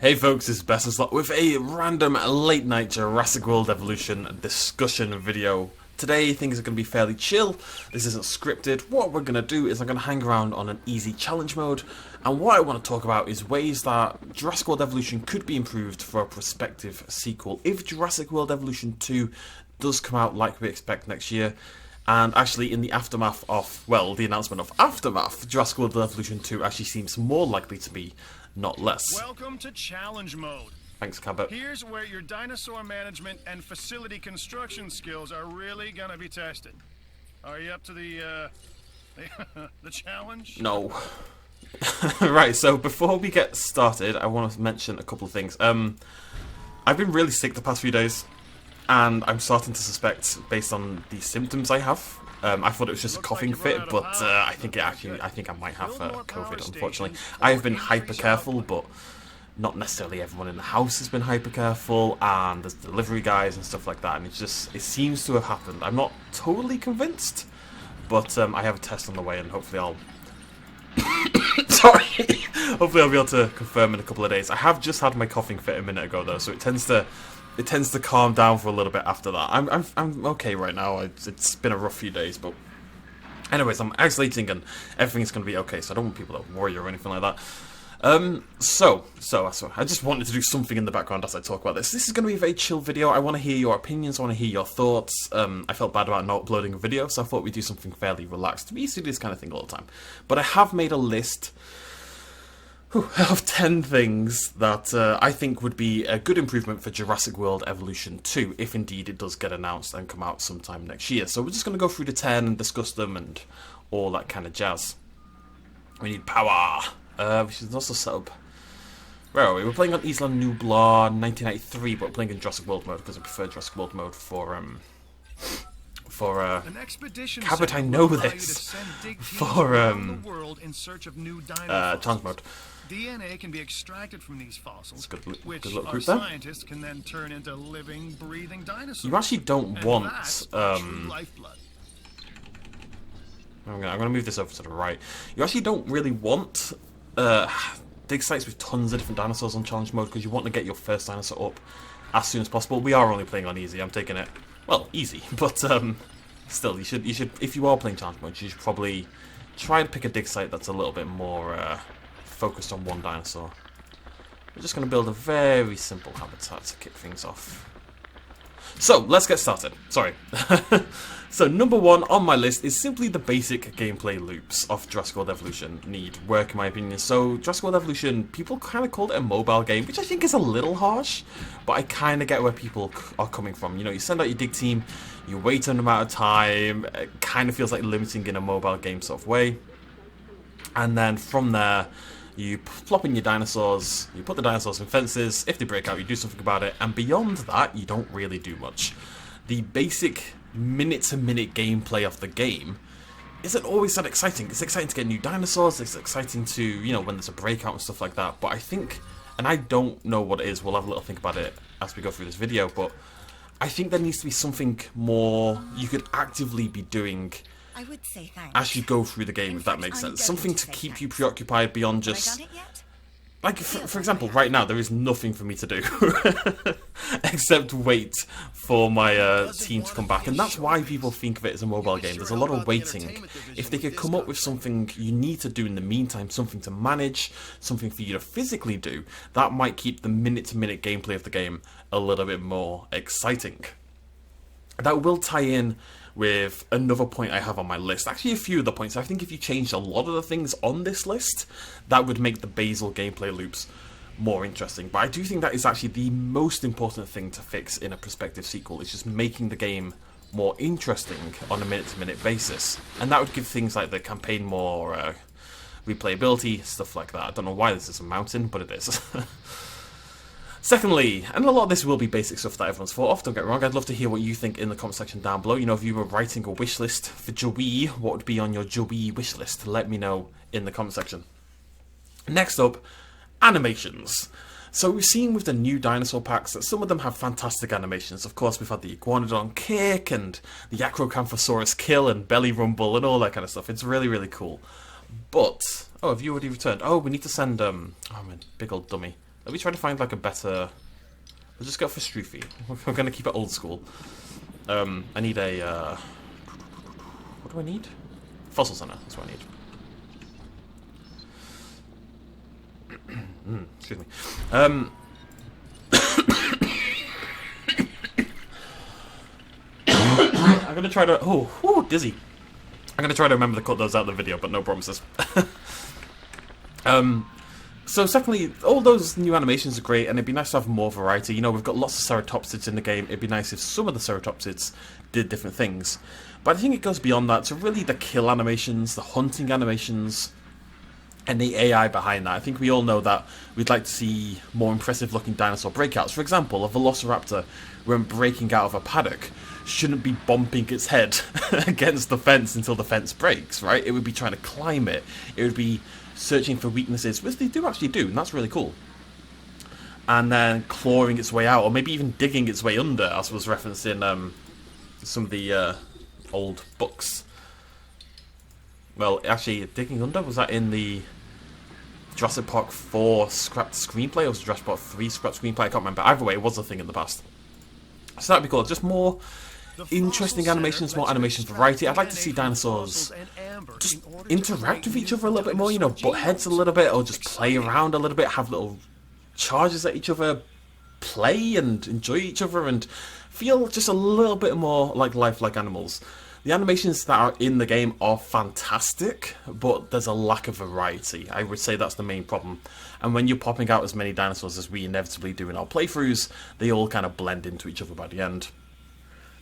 Hey folks, it's BestInSlot with a random late night Jurassic World Evolution discussion video. Today things are going to be fairly chill, this isn't scripted. What we're going to do is I'm going to hang around on an easy challenge mode, and what I want to talk about is ways that Jurassic World Evolution could be improved for a prospective sequel if Jurassic World Evolution 2 does come out like we expect next year. And actually in the aftermath of, well, the announcement of Aftermath, Jurassic World Evolution 2 actually seems more likely to be, not less. Welcome to challenge mode. Thanks, Cabot. Here's where your dinosaur management and facility construction skills are really gonna be tested. Are you up to the challenge? No. Right, so before we get started, I want to mention a couple of things. I've been really sick the past few days, and I'm starting to suspect, based on the symptoms I have, I thought it was just a coughing fit, but I think I might have COVID, unfortunately. I have been hyper careful, but not necessarily everyone in the house has been hyper careful, and there's delivery guys and stuff like that, and it seems to have happened. I'm not totally convinced, but I have a test on the way, and hopefully I'll sorry, hopefully I'll be able to confirm in a couple of days. I have just had my coughing fit a minute ago though, so it tends to calm down for a little bit after that. I'm okay right now. It's been a rough few days, but anyways, I'm isolating and everything's going to be okay, so I don't want people to worry or anything like that. So I just wanted to do something in the background as I talk about this. This is going to be a very chill video. I want to hear your opinions, I want to hear your thoughts. I felt bad about not uploading a video, so I thought we'd do something fairly relaxed. We used to do this kind of thing all the time. But I have made a list of 10 things that I think would be a good improvement for Jurassic World Evolution 2, if indeed it does get announced and come out sometime next year. So we're just going to go through the 10 and discuss them and all that kind of jazz. We need power. We should also set up... Where are we? We're playing on Isla Nublar 1993, but we're playing in Jurassic World mode because I prefer Jurassic World mode for Cabot, I know this. For challenge mode. DNA can be extracted from these fossils, which good little our group there. scientists can then turn into living, breathing dinosaurs. You actually don't And want... that's true lifeblood. I'm gonna move this over to the right. You actually don't really want dig sites with tons of different dinosaurs on challenge mode because you want to get your first dinosaur up as soon as possible. We are only playing on easy. I'm taking it, well, easy, but still, you should if you are playing challenge mode, you should probably try to pick a dig site that's a little bit more focused on one dinosaur. We're just gonna build a very simple habitat to kick things off. So, let's get started. Sorry. So, number one on my list is simply the basic gameplay loops of Jurassic World Evolution need work, in my opinion. So, Jurassic World Evolution, people kind of called it a mobile game, which I think is a little harsh, but I kind of get where people are coming from. You know, you send out your dig team, you wait an amount of time, it kind of feels like limiting in a mobile game sort of way. And then from there, you plop in your dinosaurs, you put the dinosaurs in fences, if they break out you do something about it, and beyond that you don't really do much. The basic minute-to-minute gameplay of the game isn't always that exciting. It's exciting to get new dinosaurs, it's exciting to, you know, when there's a breakout and stuff like that, but I think, and I don't know what it is, we'll have a little think about it as we go through this video, but I think there needs to be something more you could actively be doing I would say thanks. as you go through the game, if that makes sense. Something to keep you preoccupied beyond just... Have I done it yet? Like, for example, right now, there is nothing for me to do. Except wait for my team to come back. And that's why people think of it as a mobile game. There's a lot of waiting. If they could come up with something you need to do in the meantime, something to manage, something for you to physically do, that might keep the minute-to-minute gameplay of the game a little bit more exciting. That will tie in with another point I have on my list. Actually, a few of the points. I think if you changed a lot of the things on this list, that would make the basal gameplay loops more interesting. But I do think that is actually the most important thing to fix in a prospective sequel. It's just making the game more interesting on a minute-to-minute basis. And that would give things like the campaign more replayability, stuff like that. I don't know why this is a mountain, but it is. Secondly, and a lot of this will be basic stuff that everyone's thought of, don't get me wrong, I'd love to hear what you think in the comment section down below. You know, if you were writing a wish list for Joey, what would be on your Joey wish list? Let me know in the comment section. Next up, animations. So we've seen with the new dinosaur packs that some of them have fantastic animations. Of course, we've had the Iguanodon kick and the Acrocanthosaurus kill and belly rumble and all that kind of stuff. It's really, really cool. But, oh, have you already returned? Oh, we need to send, oh man, big old dummy. Let me try to find like a better... Let's just go for Stroofy. We're going to keep it old school. I need a... What do I need? Fossil Center, that's what I need. Excuse me. I'm going to try to... Oh, dizzy. I'm going to try to remember to cut those out of the video, but no promises. So secondly, all those new animations are great, and it'd be nice to have more variety. You know, we've got lots of ceratopsids in the game. It'd be nice if some of the ceratopsids did different things. But I think it goes beyond that to really the kill animations, the hunting animations, and the AI behind that. I think we all know that we'd like to see more impressive looking dinosaur breakouts. For example, a velociraptor, when breaking out of a paddock, shouldn't be bumping its head against the fence until the fence breaks, right? It would be trying to climb it. It would be searching for weaknesses, which they do actually do, and that's really cool. And then clawing its way out, or maybe even digging its way under, as was referenced in some of the old books. Well, actually, digging under, was that in the Jurassic Park 4 scrapped screenplay, or was it Jurassic Park 3 scrapped screenplay? I can't remember. Either way, it was a thing in the past. So that'd be cool. Just more interesting animations, more animation variety. I'd like to see dinosaurs just interact with each other a little bit more, you know, butt heads a little bit, or just play around a little bit, have little charges at each other, play and enjoy each other, and feel just a little bit more like lifelike animals. The animations that are in the game are fantastic, but there's a lack of variety. I would say that's the main problem. And when you're popping out as many dinosaurs as we inevitably do in our playthroughs, they all kind of blend into each other by the end.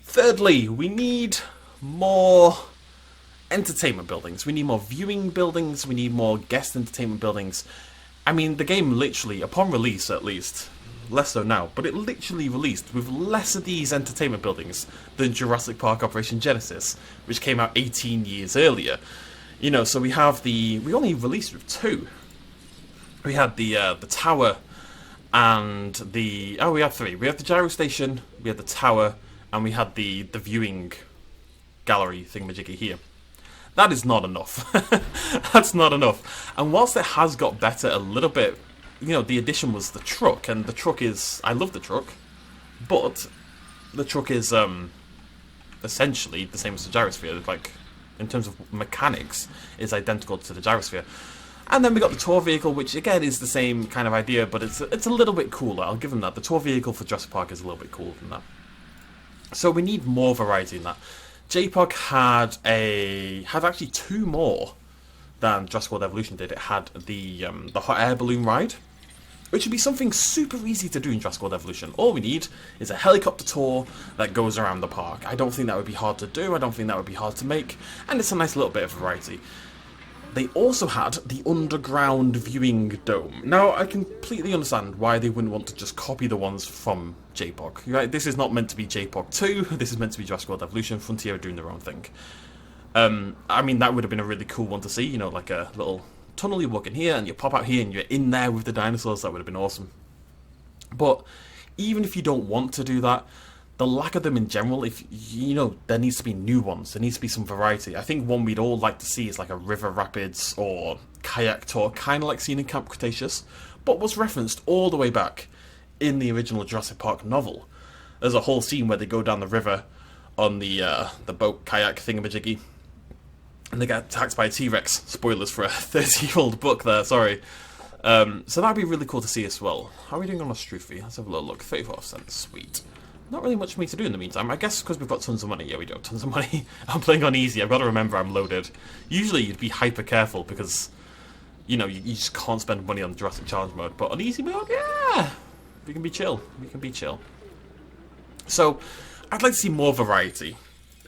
Thirdly, we need more entertainment buildings. We need more viewing buildings. We need more guest entertainment buildings. I mean, the game literally, upon release at least, less so now, but it literally released with less of these entertainment buildings than Jurassic Park Operation Genesis, which came out 18 years earlier. You know, so we only released with 2. We had the tower and we had 3. We had the gyro station, we had the tower, and we had the viewing gallery thingamajiggy here. That is not enough. That's not enough. And whilst it has got better a little bit, you know, the addition was the truck, and the truck is... I love the truck, but the truck is essentially the same as the gyrosphere. Like, in terms of mechanics, is identical to the gyrosphere. And then we got the tour vehicle, which again is the same kind of idea, but it's a little bit cooler. I'll give them that. The tour vehicle for Jurassic Park is a little bit cooler than that. So we need more variety in that. JPOG had actually 2 more than Jurassic World Evolution did. It had the hot air balloon ride, which would be something super easy to do in Jurassic World Evolution. All we need is a helicopter tour that goes around the park. I don't think that would be hard to do. I don't think that would be hard to make, and it's a nice little bit of variety. They also had the underground viewing dome. Now, I completely understand why they wouldn't want to just copy the ones from JPOG. Right? This is not meant to be JPOG 2. This is meant to be Jurassic World Evolution. Frontier are doing their own thing. I mean, that would have been a really cool one to see. You know, like a little tunnel, you walk in here, and you pop out here, and you're in there with the dinosaurs. That would have been awesome. But even if you don't want to do that, the lack of them in general, if you know, there needs to be new ones. There needs to be some variety. I think one we'd all like to see is like a river rapids or kayak tour, kind of like seen in Camp Cretaceous, but was referenced all the way back in the original Jurassic Park novel. There's a whole scene where they go down the river on the boat kayak thingamajiggy, and they get attacked by a T-Rex. Spoilers for a 30-year-old book there, sorry. So that'd be really cool to see as well. How are we doing on Stroofy? Let's have a little look. 34%, sweet. Not really much for me to do in the meantime. I guess because we've got tons of money. Yeah, we do have tons of money. I'm playing on easy. I've got to remember I'm loaded. Usually you'd be hyper careful because, you know, you just can't spend money on Jurassic Challenge mode. But on easy mode, yeah, we can be chill. We can be chill. So, I'd like to see more variety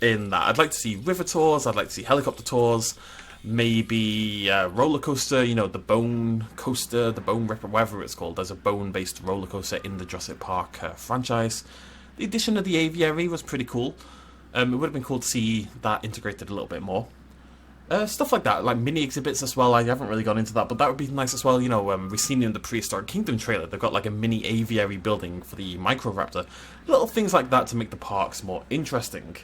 in that. I'd like to see river tours. I'd like to see helicopter tours. Maybe roller coaster, you know, the bone coaster, the bone ripper, whatever it's called. There's a bone-based roller coaster in the Jurassic Park franchise. The addition of the aviary was pretty cool. It would have been cool to see that integrated a little bit more. Stuff like that, like mini exhibits as well. I haven't really gone into that, but that would be nice as well. You know, we've seen in the Prehistoric Kingdom trailer, they've got like a mini aviary building for the Microraptor. Little things like that to make the parks more interesting.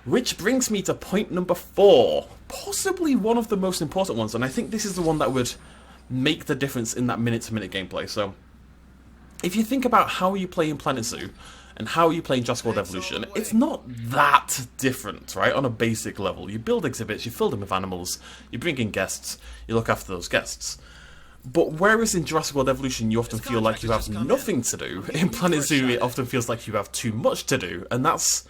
Which brings me to point number 4. Possibly one of the most important ones, and I think this is the one that would make the difference in that minute-to-minute gameplay. So, if you think about how you play in Planet Zoo and how you play in Jurassic World Evolution, it's not that different, right? On a basic level. You build exhibits, you fill them with animals, you bring in guests, you look after those guests. But whereas in Jurassic World Evolution you often feel like you have nothing to do, in Planet Zoo it often feels like you have too much to do, and that's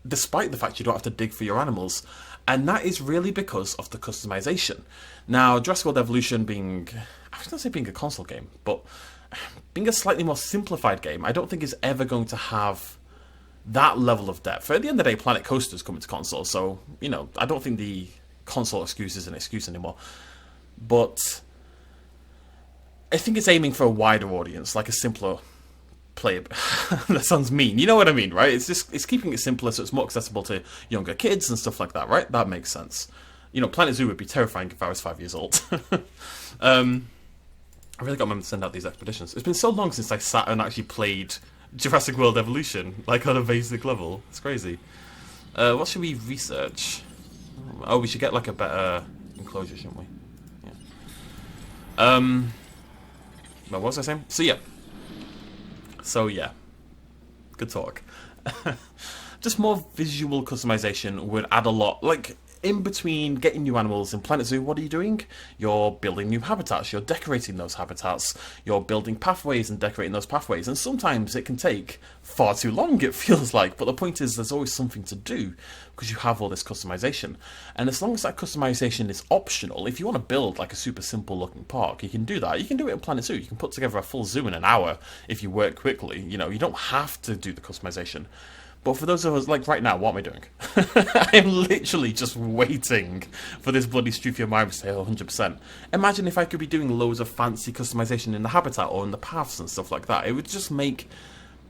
despite the fact you don't have to dig for your animals. And that is really because of the customization. Now, Jurassic World Evolution being, I was going to say being a console game, but being a slightly more simplified game, I don't think is ever going to have that level of depth. At the end of the day, Planet Coaster's coming to console, so, you know, I don't think the console excuse is an excuse anymore. But I think it's aiming for a wider audience, like a simpler player. That sounds mean. You know what I mean, right? It's keeping it simpler so it's more accessible to younger kids and stuff like that, right? That makes sense. You know, Planet Zoo would be terrifying if I was 5 years old. I really got to remember to send out these expeditions. It's been so long since I sat and actually played Jurassic World Evolution, like on a basic level. It's crazy. What should we research? Oh, we should get like a better enclosure, shouldn't we? Yeah. Well, what was I saying? So yeah. Good talk. Just more visual customization would add a lot. Like, in between getting new animals in Planet Zoo, what are you doing? You're building new habitats, you're decorating those habitats, you're building pathways and decorating those pathways, and sometimes it can take far too long, it feels like, but the point is there's always something to do, because you have all this customization. And as long as that customization is optional, if you want to build like a super simple looking park, you can do that. You can do it in Planet Zoo, you can put together a full zoo in an hour if you work quickly, you know, you don't have to do the customization. But for those of us, like right now, what am I doing? I'm literally just waiting for this bloody Strufia Mimes to hit 100%. Imagine if I could be doing loads of fancy customization in the habitat or in the paths and stuff like that. It would just make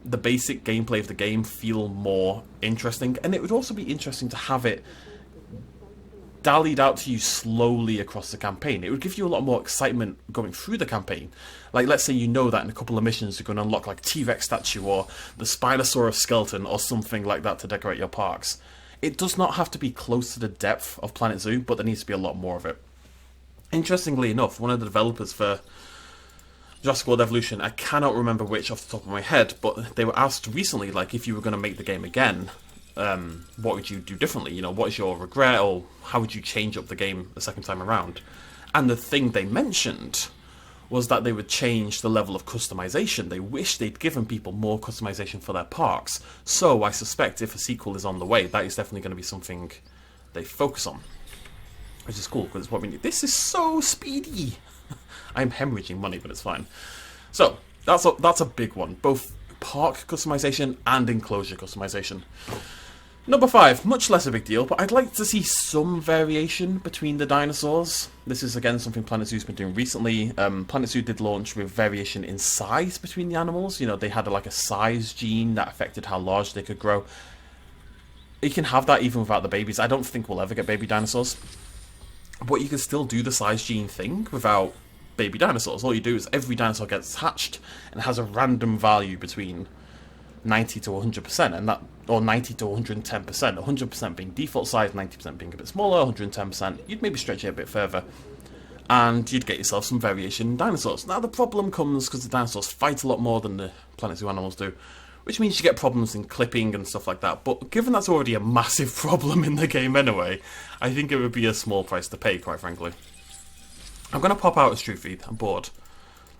the basic gameplay of the game feel more interesting. And it would also be interesting to have it dallied out to you slowly across the campaign. It would give you a lot more excitement going through the campaign. Like, let's say you know that in a couple of missions you're going to unlock like T-Rex statue or the Spinosaurus skeleton or something like that to decorate your parks. It does not have to be close to the depth of Planet Zoo, but there needs to be a lot more of it. Interestingly enough, one of the developers for Jurassic World Evolution, I cannot remember which off the top of my head, but they were asked recently, like, if you were going to make the game again, what would you do differently? You know, what is your regret, or how would you change up the game the second time around? And the thing they mentioned was that they would change the level of customization. They wish they'd given people more customization for their parks. So I suspect if a sequel is on the way, that is definitely going to be something they focus on. Which is cool, because it's what we need. This is so speedy! I'm hemorrhaging money, but it's fine. So, that's a big one. Both park customization and enclosure customization. Number 5, much less a big deal, but I'd like to see some variation between the dinosaurs. This is again something Planet Zoo's been doing recently. Planet Zoo did launch with variation in size between the animals. You know, they had like a size gene that affected how large they could grow. You can have that even without the babies. I don't think we'll ever get baby dinosaurs. But you can still do the size gene thing without baby dinosaurs. All you do is every dinosaur gets hatched and has a random value between 90 to 100%, and that, or 90 to 110%, 100% being default size, 90% being a bit smaller, 110%, you'd maybe stretch it a bit further, and you'd get yourself some variation in dinosaurs. Now the problem comes because the dinosaurs fight a lot more than the Planet Zoo animals do, which means you get problems in clipping and stuff like that, but given that's already a massive problem in the game anyway, I think it would be a small price to pay, quite frankly. I'm going to pop out a Strufy, I'm bored.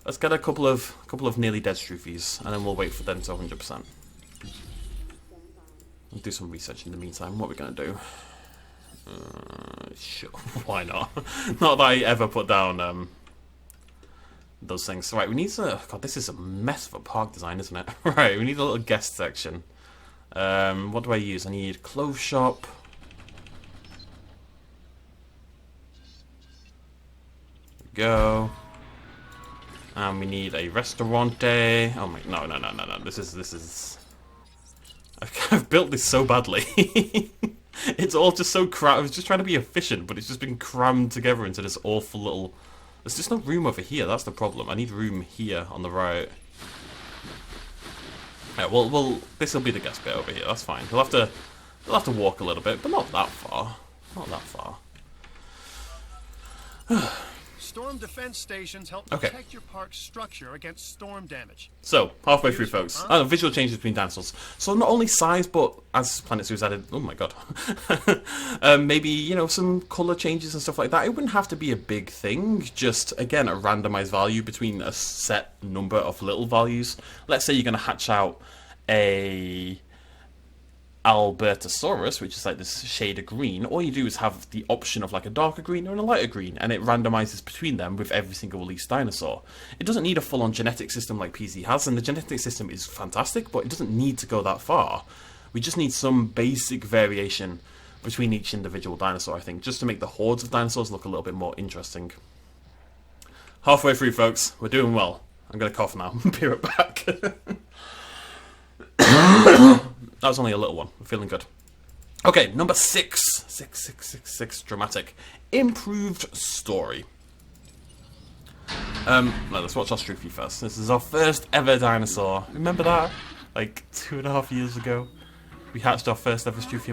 Let's get a couple of nearly dead Strufys, and then we'll wait for them to 100%. I'll do some research in the meantime. What are we going to do? Sure, why not? Not that I ever put down those things. Right, we need to... God, this is a mess of a park design, isn't it? Right, we need a little guest section. What do I use? I need clothes shop. There we go. And we need a restaurante. Oh my, no. This is... I've built this so badly. It's all just so crammed. I was just trying to be efficient, but it's just been crammed together into this awful little... There's just no room over here, that's the problem. I need room here on the right. Yeah, well, this will be the guest bit over here, that's fine. They'll have to walk a little bit, but not that far. Not that far. storm defense stations help Okay. protect your park's structure against storm damage. So, halfway through, folks. Oh, visual changes between dinosaurs. So not only size, but as Planet Zoo's added... Oh my god. Maybe, you know, some colour changes and stuff like that. It wouldn't have to be a big thing. Just, again, a randomised value between a set number of little values. Let's say you're going to hatch out a Albertosaurus, which is like this shade of green. All you do is have the option of like a darker green or a lighter green, and it randomizes between them with every single released dinosaur. It doesn't need a full-on genetic system like PZ has, and the genetic system is fantastic, but it doesn't need to go that far. We just need some basic variation between each individual dinosaur, I think, just to make the hordes of dinosaurs look a little bit more interesting. Halfway through, folks. We're doing well. I'm going to cough now. Be right back. That was only a little one. We're feeling good. Okay, number 6. 6. Dramatic. Improved story. Let's watch our Stroopy first. This is our first ever dinosaur. Remember that? Like 2.5 years ago. We hatched our first ever Stroopy.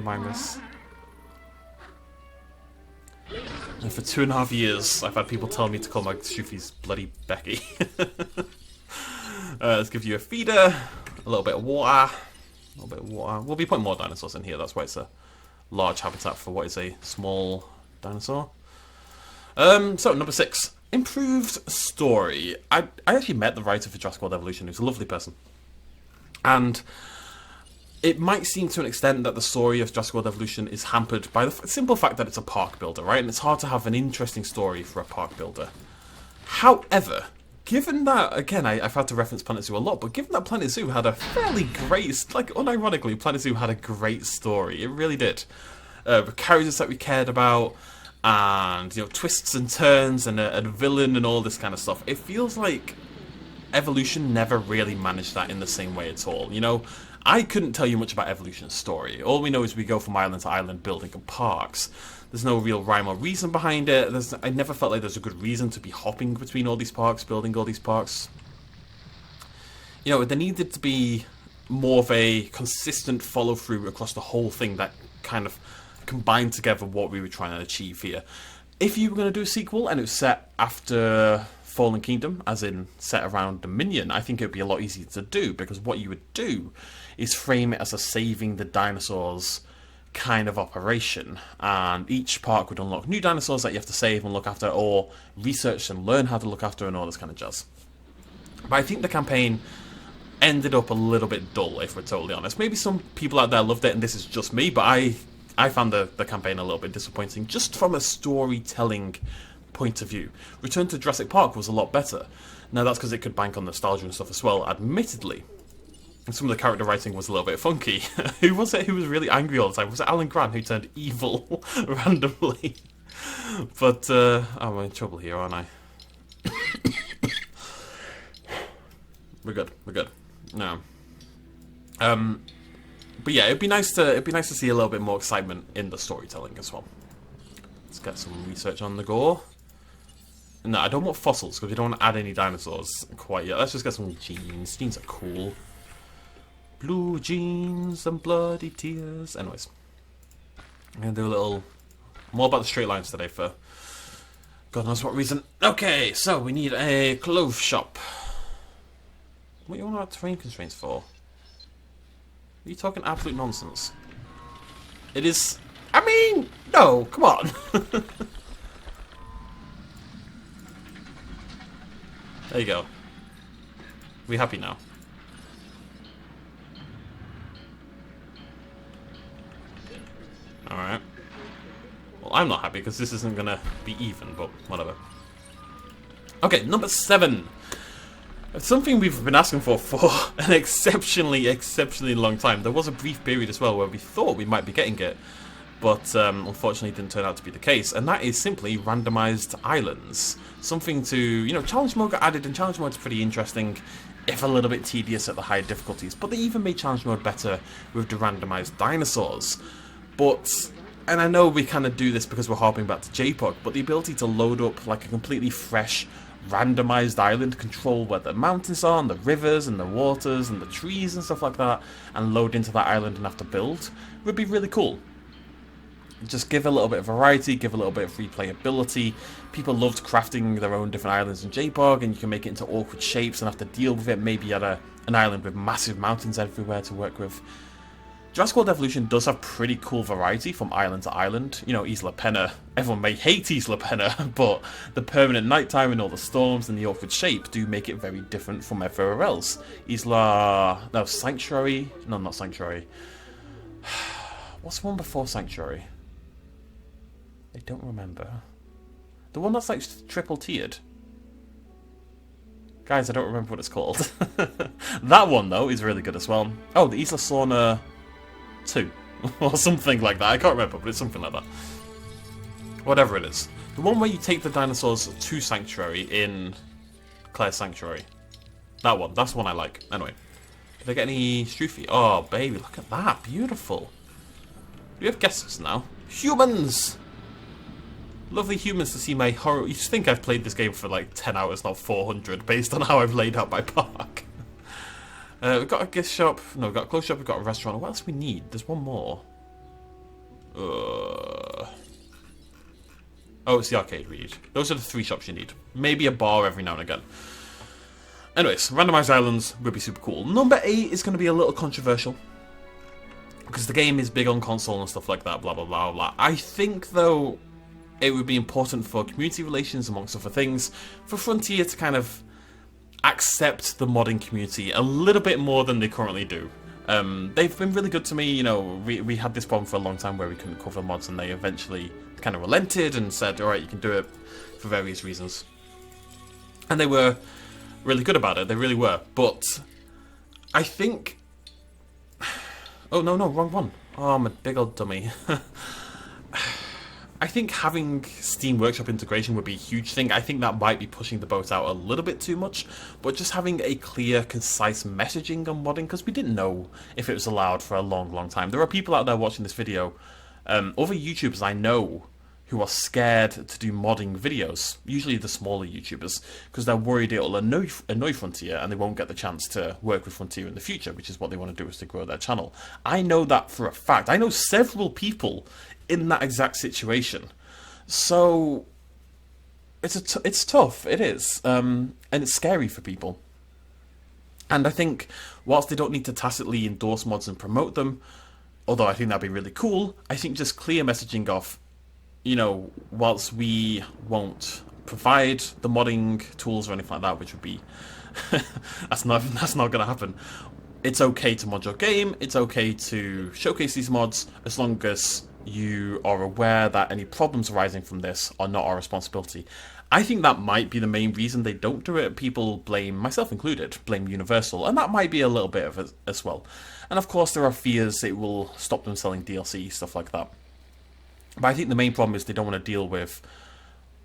And for 2.5 years, I've had people tell me to call my Stroopys bloody Becky. Let's give you a feeder, a little bit of water. We'll be putting more dinosaurs in here. That's why it's a large habitat for what is a small dinosaur. So, number 6. Improved story. I actually met the writer for Jurassic World Evolution. He was a lovely person. And it might seem to an extent that the story of Jurassic World Evolution is hampered by the simple fact that it's a park builder, right? And it's hard to have an interesting story for a park builder. However, given that, again, I've had to reference Planet Zoo a lot, but given that Planet Zoo had a fairly great, like, unironically, Planet Zoo had a great story. It really did. Characters that we cared about, and, you know, twists and turns, and a villain, and all this kind of stuff. It feels like Evolution never really managed that in the same way at all. You know, I couldn't tell you much about Evolution's story. All we know is we go from island to island building parks. There's no real rhyme or reason behind it. I never felt like there's a good reason to be hopping between all these parks, building all these parks. You know, there needed to be more of a consistent follow-through across the whole thing that kind of combined together what we were trying to achieve here. If you were going to do a sequel and it was set after Fallen Kingdom, as in set around Dominion, I think it would be a lot easier to do, because what you would do is frame it as a saving the dinosaurs kind of operation, and each park would unlock new dinosaurs that you have to save and look after, or research and learn how to look after, and all this kind of jazz. But I think the campaign ended up a little bit dull, if we're totally honest. Maybe some people out there loved it, and this is just me, but I found the campaign a little bit disappointing, just from a storytelling point of view. Return to Jurassic Park was a lot better. Now that's because it could bank on nostalgia and stuff as well, admittedly. And some of the character writing was a little bit funky. Who was it who was really angry all the time? Was it Alan Grant who turned evil randomly? But, I'm in trouble here, aren't I? We're good. No. But yeah, it'd be nice to see a little bit more excitement in the storytelling as well. Let's get some research on the go. No, I don't want fossils, because we don't want to add any dinosaurs quite yet. Let's just get some genes. Genes are cool. Blue jeans and bloody tears. Anyways, I'm going to do a little more about the straight lines today for God knows what reason. Okay, so we need a clothes shop. What do you want about terrain constraints for? Are you talking absolute nonsense? It is... I mean, no, come on. There you go. We happy now? Alright. Well, I'm not happy because this isn't going to be even, but whatever. Okay, number 7. Something we've been asking for an exceptionally long time. There was a brief period as well where we thought we might be getting it, but unfortunately it didn't turn out to be the case, and that is simply randomized islands. Something to, you know, challenge mode got added, and challenge mode's pretty interesting, if a little bit tedious at the higher difficulties, but they even made challenge mode better with the randomized dinosaurs. But, and I know we kind of do this because we're harping back to JPOG, but the ability to load up like a completely fresh, randomized island, control where the mountains are, and the rivers, and the waters, and the trees, and stuff like that, and load into that island and have to build, would be really cool. Just give a little bit of variety, give a little bit of replayability. People loved crafting their own different islands in JPOG, and you can make it into awkward shapes and have to deal with it. Maybe you had an island with massive mountains everywhere to work with. Jurassic World Evolution does have pretty cool variety from island to island. You know, Isla Penna, everyone may hate Isla Penna, but the permanent nighttime and all the storms and the awkward shape do make it very different from everywhere else. Sanctuary? No, not Sanctuary. What's the one before Sanctuary? I don't remember. The one that's like triple tiered. Guys, I don't remember what it's called. That one, though, is really good as well. Oh, the Isla Sorna 2. Or something like that. I can't remember, but it's something like that. Whatever it is. The one where you take the dinosaurs to Sanctuary in Claire's Sanctuary. That one. That's the one I like. Anyway. Did I get any Strufy? Oh, baby, look at that. Beautiful. We have guests now. Humans! Lovely humans to see my horror. You think I've played this game for like 10 hours, not 400, based on how I've laid out my park. We've got a gift shop. No, we've got a clothes shop, we've got a restaurant. What else do we need? There's one more. Oh, it's the arcade we need. Those are the 3 shops you need. Maybe a bar every now and again. Anyways, randomized islands would be super cool. Number 8 is going to be a little controversial. Because the game is big on console and stuff like that, blah, blah, blah, blah. I think, though, it would be important for community relations, amongst other things, for Frontier to kind of accept the modding community a little bit more than they currently do. They've been really good to me. You know, we had this problem for a long time where we couldn't cover mods, and they eventually kind of relented and said, alright, you can do it for various reasons. And they were really good about it, they really were. But I think... Oh, no, wrong one. Oh, I'm a big old dummy. I think having Steam Workshop integration would be a huge thing. I think that might be pushing the boat out a little bit too much, but just having a clear, concise messaging on modding, because we didn't know if it was allowed for a long, long time. There are people out there watching this video, other YouTubers I know, who are scared to do modding videos, usually the smaller YouTubers, because they're worried it'll annoy Frontier and they won't get the chance to work with Frontier in the future, which is what they want to do, is to grow their channel. I know that for a fact. I know several people in that exact situation. So it's tough, it is, and it's scary for people. And I think whilst they don't need to tacitly endorse mods and promote them, although I think that'd be really cool, I think just clear messaging of, you know, whilst we won't provide the modding tools or anything like that, which would be that's not going to happen. It's okay to mod your game. It's okay to showcase these mods as long as you are aware that any problems arising from this are not our responsibility. I think that might be the main reason they don't do it. People blame, myself included, blame Universal, and that might be a little bit of it as well. And of course there are fears it will stop them selling DLC, stuff like that. But I think the main problem is they don't want to deal with,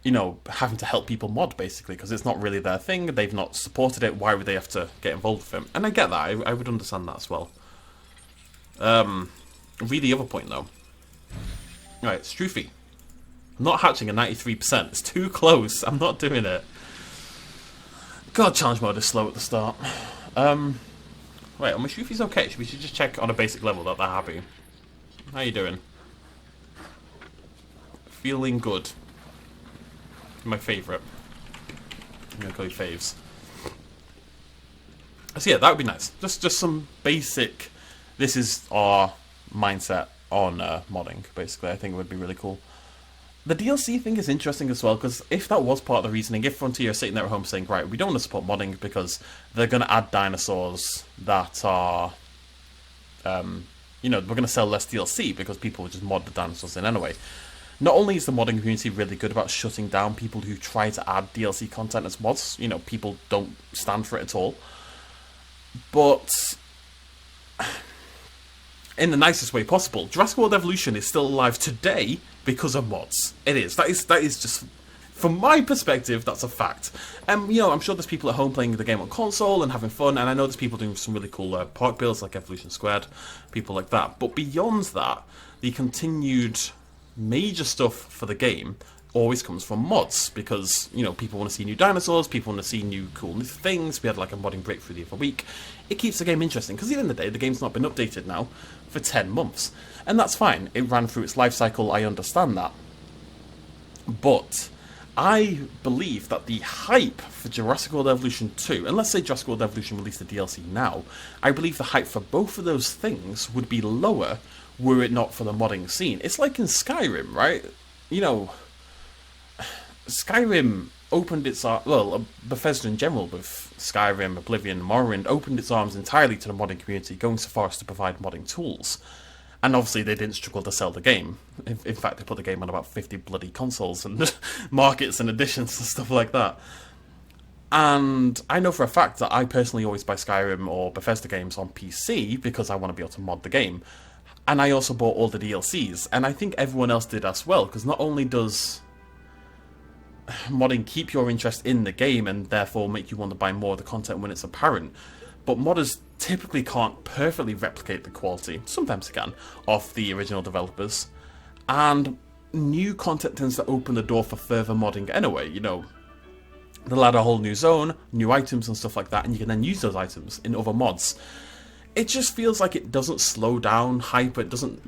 you know, having to help people mod, basically, because it's not really their thing. They've not supported it. Why would they have to get involved with it? And I get that. I would understand that as well. Read the other point, though. Right, Strufy. I'm not hatching a 93%. It's too close. I'm not doing it. God, challenge mode is slow at the start. Wait, my Strufy's okay. We should just check on a basic level that they're happy. How you doing? Feeling good. My favourite. I'm gonna call you faves. So yeah, that would be nice. Just some basic. This is our mindset on modding. Basically, I think it would be really cool. The DLC thing is interesting as well, because if that was part of the reasoning, if Frontier are sitting there at home saying, right, we don't want to support modding because they're going to add dinosaurs that are, you know, we're going to sell less DLC because people will just mod the dinosaurs in anyway. Not only is the modding community really good about shutting down people who try to add DLC content as mods, you know, people don't stand for it at all, but in the nicest way possible, Jurassic World Evolution is still alive today because of mods. It is. That is just, from my perspective, that's a fact. You know, I'm sure there's people at home playing the game on console and having fun, and I know there's people doing some really cool park builds like Evolution Squared, people like that. But beyond that, the continued major stuff for the game always comes from mods, because, you know, people want to see new dinosaurs, people want to see new cool things. We had like a modding breakthrough the other week. It keeps the game interesting, because at the end of the day, the game's not been updated now for 10 months. And that's fine. It ran through its life cycle, I understand that. But I believe that the hype for Jurassic World Evolution 2, and let's say Jurassic World Evolution released the DLC now, I believe the hype for both of those things would be lower were it not for the modding scene. It's like in Skyrim, right? You know, Skyrim opened its arms, well, Bethesda in general with Skyrim, Oblivion, Morrowind, opened its arms entirely to the modding community, going so far as to provide modding tools. And obviously they didn't struggle to sell the game. In fact, they put the game on about 50 bloody consoles and markets and editions and stuff like that. And I know for a fact that I personally always buy Skyrim or Bethesda games on PC because I want to be able to mod the game. And I also bought all the DLCs, and I think everyone else did as well, because not only does modding keep your interest in the game and therefore make you want to buy more of the content when it's apparent, but modders typically can't perfectly replicate the quality, sometimes they can, of the original developers, and new content tends to open the door for further modding anyway. You know, they'll add a whole new zone, new items and stuff like that, and you can then use those items in other mods. It just feels like it doesn't slow down hype, it doesn't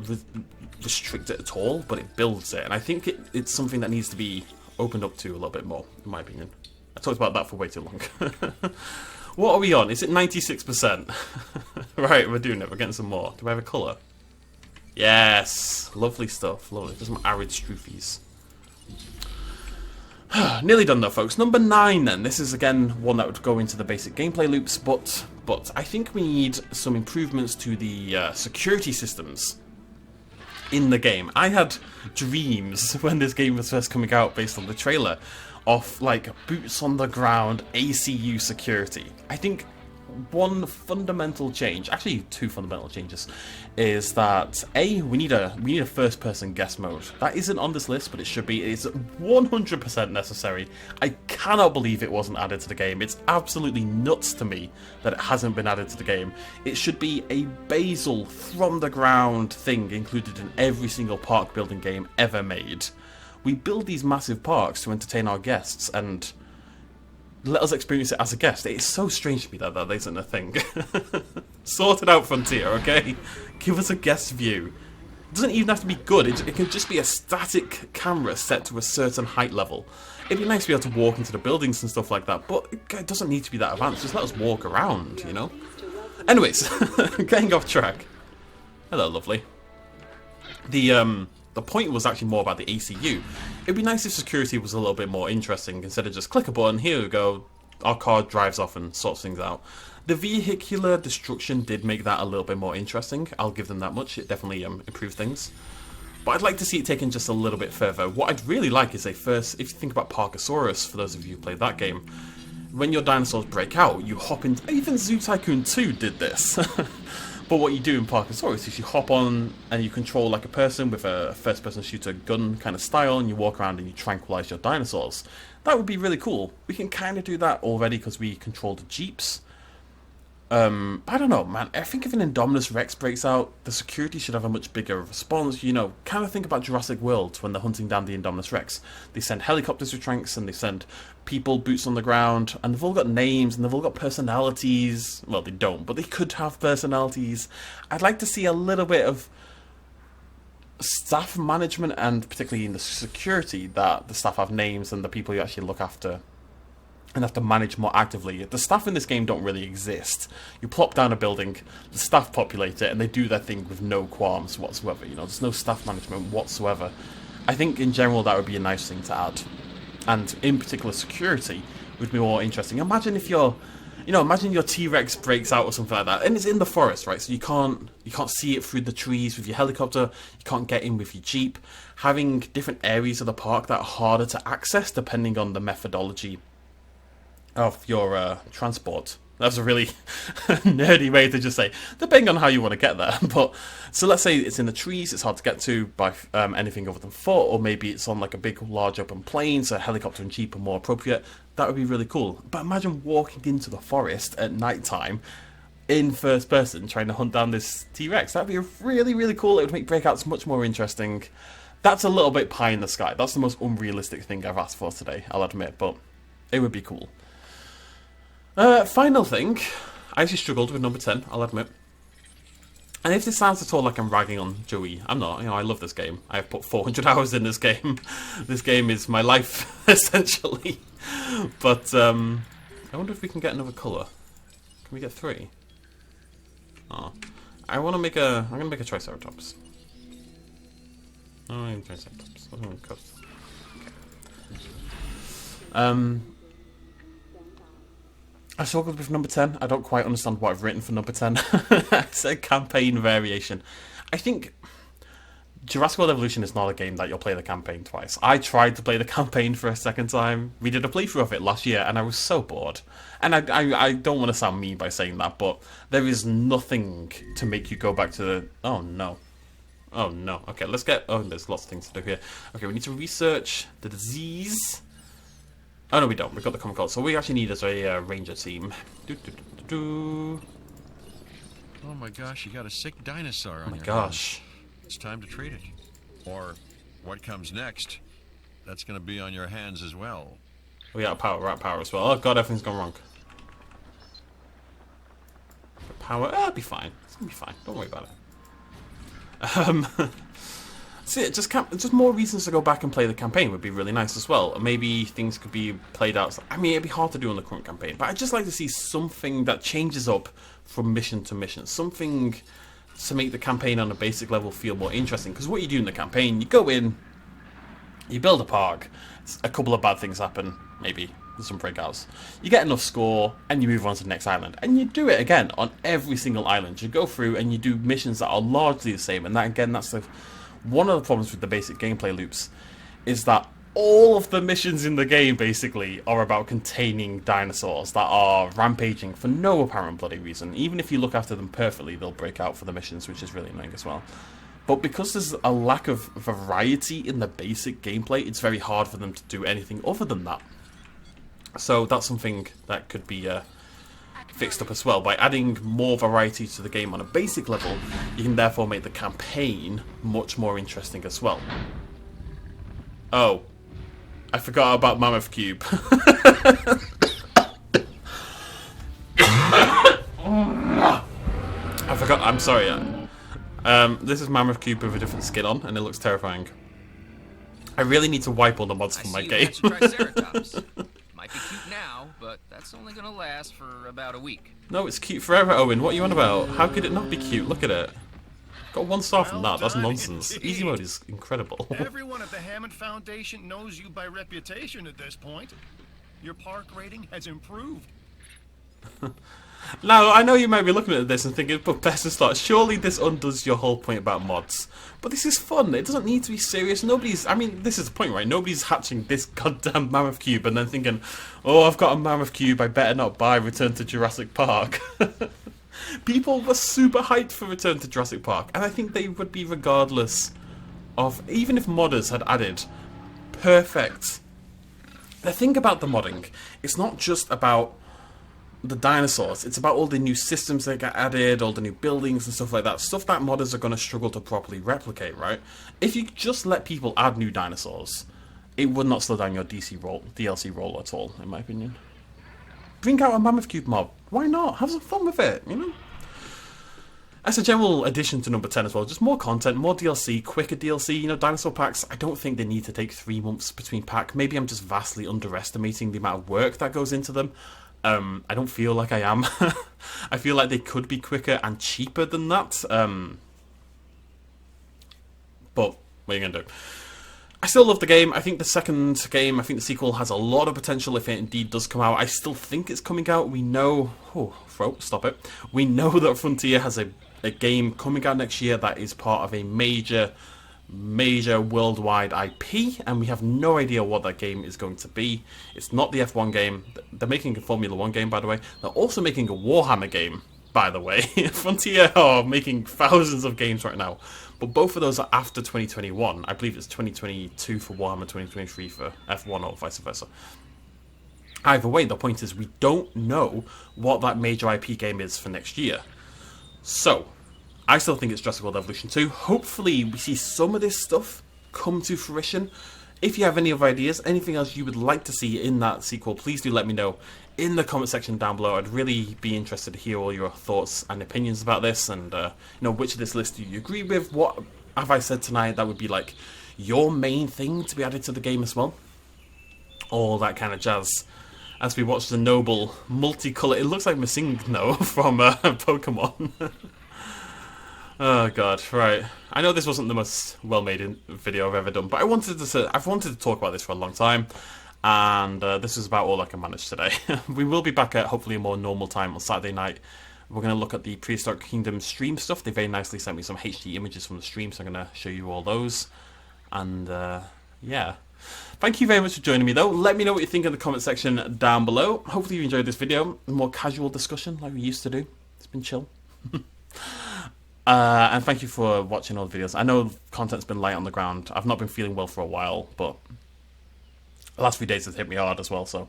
restrict it at all, but it builds it, and I think it's something that needs to be opened up to a little bit more, in my opinion. I talked about that for way too long. What are we on? Is it 96%? Right, we're doing it. We're getting some more. Do I have a colour? Yes! Lovely stuff. Lovely. There's some arid stroofies. Nearly done though, folks. Number 9 then. This is again one that would go into the basic gameplay loops, but I think we need some improvements to the security systems in the game. I had dreams when this game was first coming out based on the trailer of like boots on the ground ACU security. I think one fundamental change, actually two fundamental changes, is that we need a first person guest mode. That isn't on this list, but it should be. It's 100% necessary. I cannot believe it wasn't added to the game. It's absolutely nuts to me that it hasn't been added to the game. It should be a basal from the ground thing included in every single park building game ever made. We build these massive parks to entertain our guests and let us experience it as a guest. It's so strange to me that isn't a thing. Sort it out, Frontier, okay? Give us a guest view. It doesn't even have to be good. It can just be a static camera set to a certain height level. It'd be nice to be able to walk into the buildings and stuff like that, but it doesn't need to be that advanced. Just let us walk around, you know? Anyways, getting off track. Hello, lovely. The point was actually more about the ACU. It'd be nice if security was a little bit more interesting instead of just click a button, here we go, our car drives off and sorts things out. The vehicular destruction did make that a little bit more interesting, I'll give them that much. It definitely improved things. But I'd like to see it taken just a little bit further. What I'd really like is if you think about Parkosaurus, for those of you who played that game, when your dinosaurs break out, you hop in. Even Zoo Tycoon 2 did this. But what you do in Parkosaurus is you hop on and you control like a person with a first-person shooter gun kind of style, and you walk around and you tranquilize your dinosaurs. That would be really cool. We can kind of do that already because we control the jeeps. I don't know, man. I think if an Indominus Rex breaks out, the security should have a much bigger response. You know, kind of think about Jurassic World when they're hunting down the Indominus Rex. They send helicopters with tanks and they send people, boots on the ground, and they've all got names and they've all got personalities. Well, they don't, but they could have personalities. I'd like to see a little bit of staff management, and particularly in the security, that the staff have names and the people you actually look after and have to manage more actively. The staff in this game don't really exist. You plop down a building, the staff populate it, and they do their thing with no qualms whatsoever. You know, there's no staff management whatsoever. I think in general that would be a nice thing to add. And in particular, security would be more interesting. Imagine if imagine your T-Rex breaks out or something like that, and it's in the forest, right? So you can't see it through the trees with your helicopter. You can't get in with your jeep. Having different areas of the park that are harder to access depending on the methodology of your transport. That's a really nerdy way to just say, depending on how you want to get there. But so let's say it's in the trees, it's hard to get to by anything other than foot, or maybe it's on like a big, large open plain, so helicopter and jeep are more appropriate. That would be really cool. But imagine walking into the forest at night time in first person, trying to hunt down this T-Rex. That'd be really, really cool. It would make breakouts much more interesting. That's a little bit pie in the sky. That's the most unrealistic thing I've asked for today, I'll admit, but it would be cool. Final thing, I actually struggled with number 10, I'll admit. And if this sounds at all like I'm ragging on Joey, I'm not. You know, I love this game. I have put 400 hours in this game. This game is my life, essentially. But, I wonder if we can get another colour. Can we get 3? Oh. I'm gonna make a Triceratops. Oh, I'm Triceratops. Okay. I struggled with number 10. I don't quite understand what I've written for number 10. It's a campaign variation. I think Jurassic World Evolution is not a game that you'll play the campaign twice. I tried to play the campaign for a second time. We did a playthrough of it last year, and I was so bored. And I don't want to sound mean by saying that, but there is nothing to make you go back to the... Oh, no. Oh, no. Okay, let's get... Oh, there's lots of things to do here. Okay, we need to research the disease... Oh, no, we don't. We've got the common cold. So we actually need as a ranger team. Oh my gosh, you got a sick dinosaur on your hands. Gosh. It's time to treat it. Or what comes next, that's going to be on your hands as well. We got power, rat power as well. Oh god, everything's gone wrong. Power, it'll be fine. It's going to be fine. Don't worry about it. See, just more reasons to go back and play the campaign would be really nice as well. Maybe things could be played out. I mean, it'd be hard to do on the current campaign, but I'd just like to see something that changes up from mission to mission. Something to make the campaign on a basic level feel more interesting. Because what you do in the campaign, you go in, you build a park, a couple of bad things happen, maybe there's some breakouts. You get enough score, and you move on to the next island. And you do it again on every single island. You go through and you do missions that are largely the same. And that, again, that's the... One of the problems with the basic gameplay loops is that all of the missions in the game basically are about containing dinosaurs that are rampaging for no apparent bloody reason. Even if you look after them perfectly, they'll break out for the missions, which is really annoying as well. But because there's a lack of variety in the basic gameplay, it's very hard for them to do anything other than that. So that's something that could be fixed up as well. By adding more variety to the game on a basic level, you can therefore make the campaign much more interesting as well. Oh, I forgot about Mammoth Cube. I forgot, I'm sorry. This is Mammoth Cube with a different skin on, and it looks terrifying. I really need to wipe all the mods from my game. Might be cute now, but that's only gonna last for about a week. No, it's cute forever, Owen. What are you on about? How could it not be cute? Look at it. Got 1 star from that. That's nonsense. Indeed. Easy mode is incredible. Everyone at the Hammond Foundation knows you by reputation at this point. Your park rating has improved. Now, I know you might be looking at this and thinking, but BestInSlot, surely this undoes your whole point about mods. But this is fun. It doesn't need to be serious. I mean, this is the point, right? Nobody's hatching this goddamn Mammoth Cube and then thinking, oh, I've got a Mammoth Cube, I better not buy Return to Jurassic Park. People were super hyped for Return to Jurassic Park, and I think they would be regardless of, even if modders had added perfect. The thing about the modding, it's not just about the dinosaurs, it's about all the new systems that get added, all the new buildings and stuff like that. Stuff that modders are going to struggle to properly replicate, right? If you just let people add new dinosaurs, it would not slow down your DLC roll at all, in my opinion. Bring out a Mammoth Cube mob. Why not? Have some fun with it, you know? As a general addition to number 10 as well, just more content, more DLC, quicker DLC, you know, dinosaur packs, I don't think they need to take 3 months between pack. Maybe I'm just vastly underestimating the amount of work that goes into them. I don't feel like I am. I feel like they could be quicker and cheaper than that. But what are you going to do? I still love the game. I think the second game, I think the sequel has a lot of potential if it indeed does come out. I still think it's coming out. We know... Oh, throat, stop it. We know that Frontier has a game coming out next year that is part of a major worldwide IP, and we have no idea what that game is going to be. It's not the F1 game. They're making a Formula 1 game, by the way. They're also making a Warhammer game, by the way. Frontier are making thousands of games right now, but both of those are after 2021. I believe it's 2022 for Warhammer, 2023 for F1, or vice versa. Either way, the point is we don't know what that major IP game is for next year. So, I still think it's Jurassic World Evolution 2. Hopefully, we see some of this stuff come to fruition. If you have any other ideas, anything else you would like to see in that sequel, please do let me know in the comment section down below. I'd really be interested to hear all your thoughts and opinions about this, and you know, which of this list do you agree with? What have I said tonight that would be like your main thing to be added to the game as well? All that kind of jazz. As we watch the noble multicolour, it looks like Missingno from Pokemon. Oh god, right. I know this wasn't the most well-made video I've ever done, but I've wanted to talk about this for a long time, and this is about all I can manage today. We will be back at hopefully a more normal time on Saturday night. We're going to look at the Prehistoric Kingdom stream stuff. They very nicely sent me some HD images from the stream, so I'm going to show you all those. And yeah. Thank you very much for joining me though. Let me know what you think in the comment section down below. Hopefully you enjoyed this video. A more casual discussion like we used to do. It's been chill. And thank you for watching all the videos. I know content's been light on the ground. I've not been feeling well for a while, but the last few days has hit me hard as well, so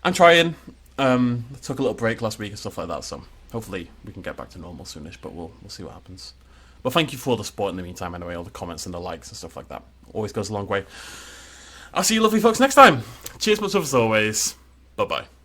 I'm trying. Took a little break last week and stuff like that, so hopefully we can get back to normal soonish, but we'll see what happens. But thank you for the support in the meantime anyway, all the comments and the likes and stuff like that. Always goes a long way. I'll see you lovely folks next time. Cheers much love as always. Bye bye.